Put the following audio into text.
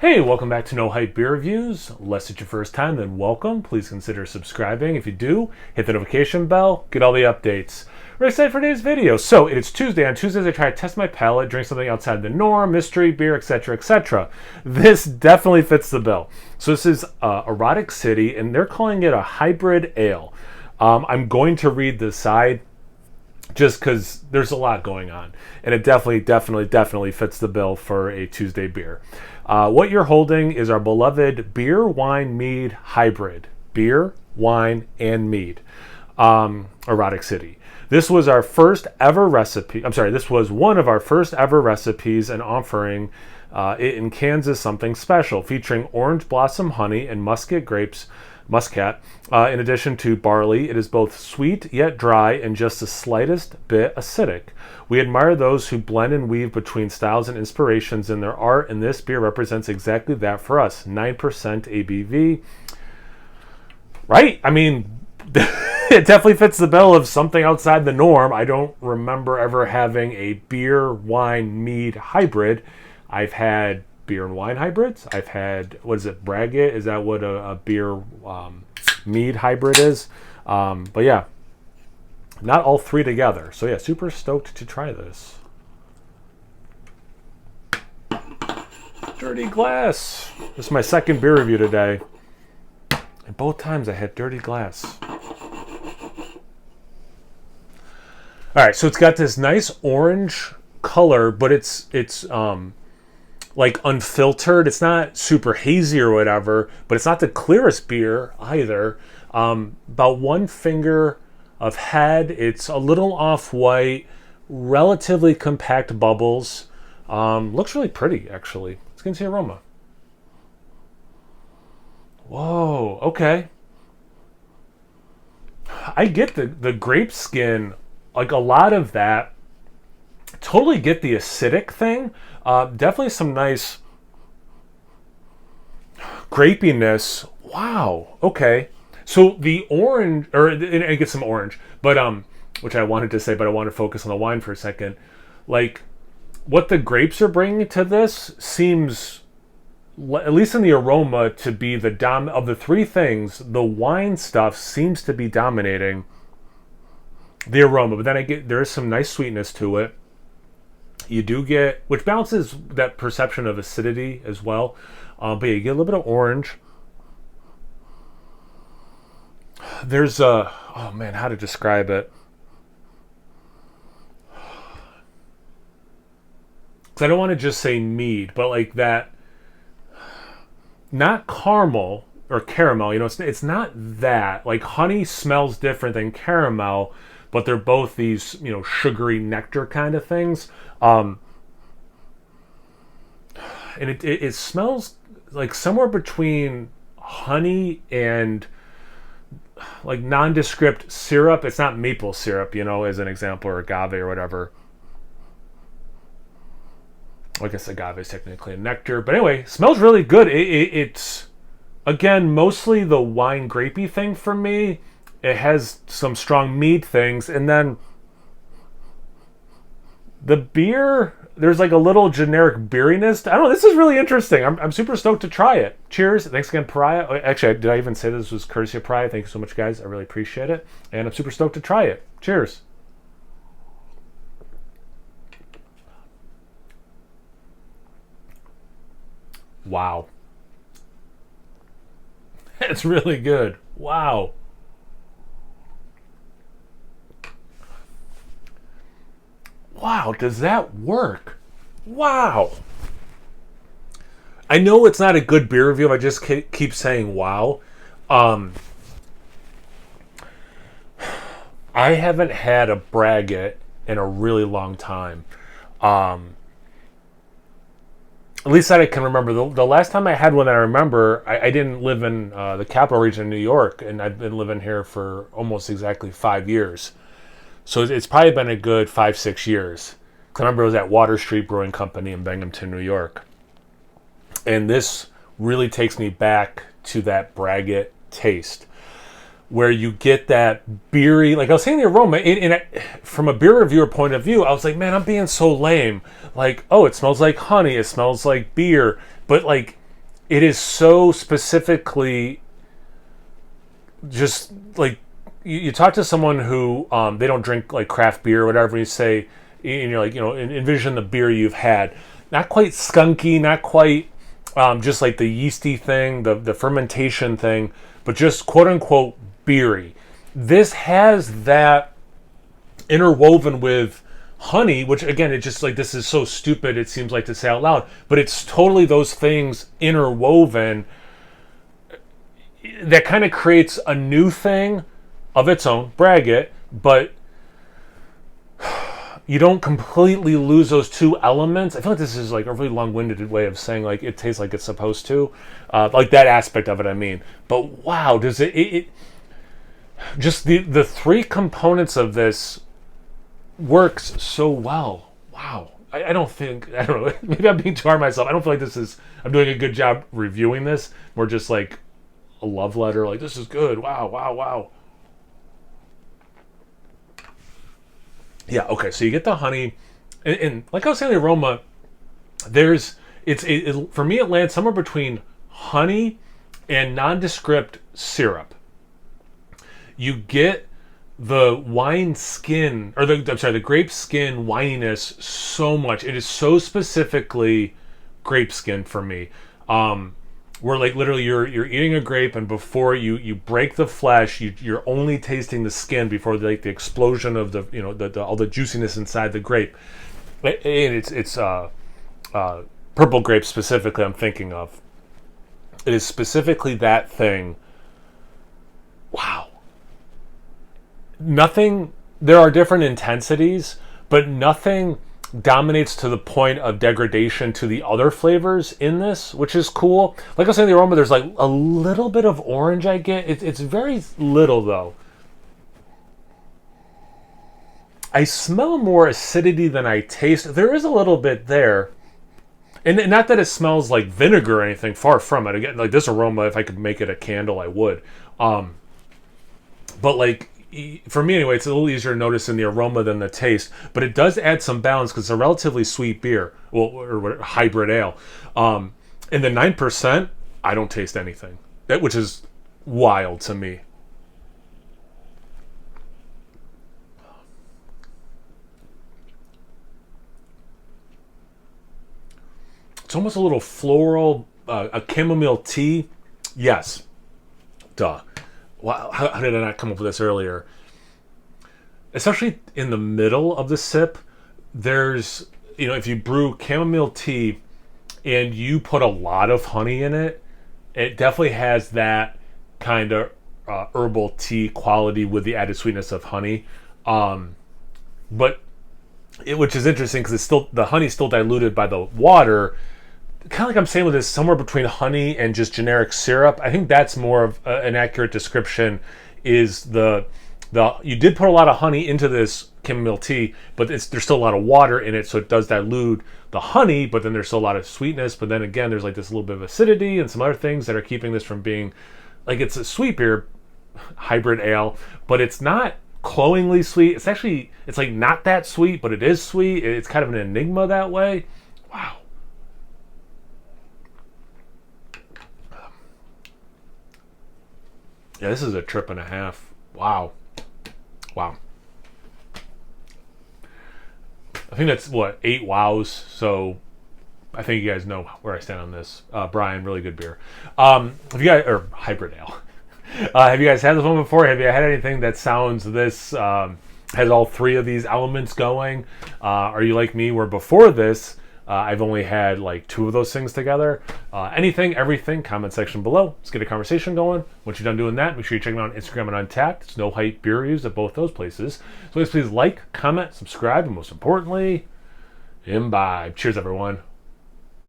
Hey, welcome back to No Hype Beer Reviews. Unless it's your first time, then welcome. Please consider subscribing. If you do, hit the notification bell, get all the updates. We're excited for today's video. So, it's Tuesday. On Tuesdays, I try to test my palate, drink something outside the norm, mystery, beer, etc., etc. This definitely fits the bill. So, this is Erotic City, and they're calling it a hybrid ale. I'm going to read the side just because there's a lot going on, and it definitely fits the bill for a Tuesday beer. What you're holding is our beloved beer, wine, mead hybrid. Beer, wine, and mead. Erotic City. This was our first ever recipe. This was one of our first ever recipes and offering it in Kansas something special, featuring orange blossom honey and muscat, in addition to barley. It is both sweet yet dry and just the slightest bit acidic. We admire those who blend and weave between styles and inspirations in their art, and this beer represents exactly that for us. 9% ABV. Right? I mean, it definitely fits the bill of something outside the norm. I don't remember ever having a beer, wine, mead hybrid. I've had beer and wine hybrids. I've had, what is it, Braggot? Is that what a beer mead hybrid is? But yeah, not all three together. So yeah, super stoked to try this. Dirty glass. This is my second beer review today. And both times I had dirty glass. Alright, so it's got this nice orange color, but it's like unfiltered. It's not super hazy or whatever, but it's not the clearest beer either. About one finger of head. It's a little off-white, relatively compact bubbles. Looks really pretty, actually. Let's get into the aroma. Whoa, okay. I get the grape skin, like a lot of that. Totally get the acidic thing. Definitely some nice grapiness. Wow. Okay. So the orange, and I get some orange, but which I wanted to say, but I want to focus on the wine for a second. Like, what the grapes are bringing to this seems, at least in the aroma, to be of the three things. The wine stuff seems to be dominating the aroma, but then there is some nice sweetness to it. You do get, which balances that perception of acidity as well. But yeah, you get a little bit of orange. There's oh man, how to describe it? Because I don't want to just say mead, but like that, not caramel or caramel. You know, it's not that. Like honey smells different than caramel, but they're both these, sugary nectar kind of things. And it smells like somewhere between honey and like nondescript syrup. It's not maple syrup, as an example, or agave or whatever. I guess agave is technically a nectar. But anyway, smells really good. It's, again, mostly the wine grapey thing for me. It has some strong mead things, and then the beer, there's like a little generic beeriness. I don't know, this is really interesting. I'm super stoked to try it. Cheers. Thanks again, Pariah. Actually, did I even say this was courtesy of Pariah? Thank you so much, guys. I really appreciate it. And I'm super stoked to try it. Cheers. Wow. It's really good. Wow. Wow, does that work? Wow. I know it's not a good beer review if I just keep saying wow. I haven't had a Braggot in a really long time. At least that I can remember. The last time I had one that I remember, I didn't live in the capital region of New York, and I've been living here for almost exactly 5 years. So it's probably been a good 5-6 years. I remember it was at Water Street Brewing Company in Binghamton, New York. And this really takes me back to that Braggot taste, where you get that beery, like I was saying, the aroma. From a beer reviewer point of view, I was like, man, I'm being so lame. Like, oh, it smells like honey. It smells like beer. But like, it is so specifically just like you talk to someone who they don't drink like craft beer or whatever, and you say, and you're like, envision the beer you've had, not quite skunky, not quite just like the yeasty thing, the fermentation thing, but just quote unquote beery. This has that interwoven with honey, which again, it just like, this is so stupid it seems like to say out loud, but it's totally those things interwoven that kind of creates a new thing of its own, brag it, but you don't completely lose those two elements. I feel like this is like a really long-winded way of saying like it tastes like it's supposed to, like that aspect of it, I mean. But wow, does it just the three components of this works so well. Wow. I don't know, maybe I'm being too hard on myself. I don't feel like I'm doing a good job reviewing this. More just like a love letter, like this is good. Wow, wow, wow. Yeah, okay, so you get the honey, and like I was saying, the aroma, for me it lands somewhere between honey and nondescript syrup. You get the wine skin, or the grape skin wininess so much. It is so specifically grape skin for me. Where like literally you're eating a grape, and before you break the flesh, you're only tasting the skin before the explosion of the all the juiciness inside the grape. And it's purple grape specifically I'm thinking of. It is specifically that thing. Wow. Nothing, there are different intensities, but nothing dominates to the point of degradation to the other flavors in this, which is cool. Like I was saying, the aroma, there's like a little bit of orange I get. It's very little though. I smell more acidity than I taste. There is a little bit there. And not that it smells like vinegar or anything, far from it. Again, like this aroma, if I could make it a candle, I would. But like, for me anyway, it's a little easier to notice in the aroma than the taste, but it does add some balance because it's a relatively sweet beer, or hybrid ale. And the 9%, I don't taste anything, which is wild to me. It's almost a little floral, a chamomile tea. Yes, duh. Wow, how did I not come up with this earlier? Especially in the middle of the sip, there's, if you brew chamomile tea and you put a lot of honey in it, it definitely has that kind of herbal tea quality with the added sweetness of honey. But which is interesting because the honey's still diluted by the water. Kind of like I'm saying with this, somewhere between honey and just generic syrup. I think that's more of an accurate description. Is you did put a lot of honey into this chamomile tea, but there's still a lot of water in it, so it does dilute the honey. But then there's still a lot of sweetness. But then again, there's like this little bit of acidity and some other things that are keeping this from being like, it's a sweet beer, hybrid ale, but it's not cloyingly sweet. It's like not that sweet, but it is sweet. It's kind of an enigma that way. Wow. Yeah, this is a trip and a half. Wow. I think that's 8 wows. So I think you guys know where I stand on this. Brian, really good beer. Have you guys, or hybrid ale? Have you guys had this one before? Have you had anything that sounds this, has all three of these elements going? Are you like me where before this, I've only had like 2 of those things together? Anything, everything, comment section below. Let's get a conversation going. Once you're done doing that, make sure you check me out on Instagram and Untapped. It's No Hype Beer Reviews at both those places. So please like, comment, subscribe, and most importantly, imbibe. Cheers, everyone.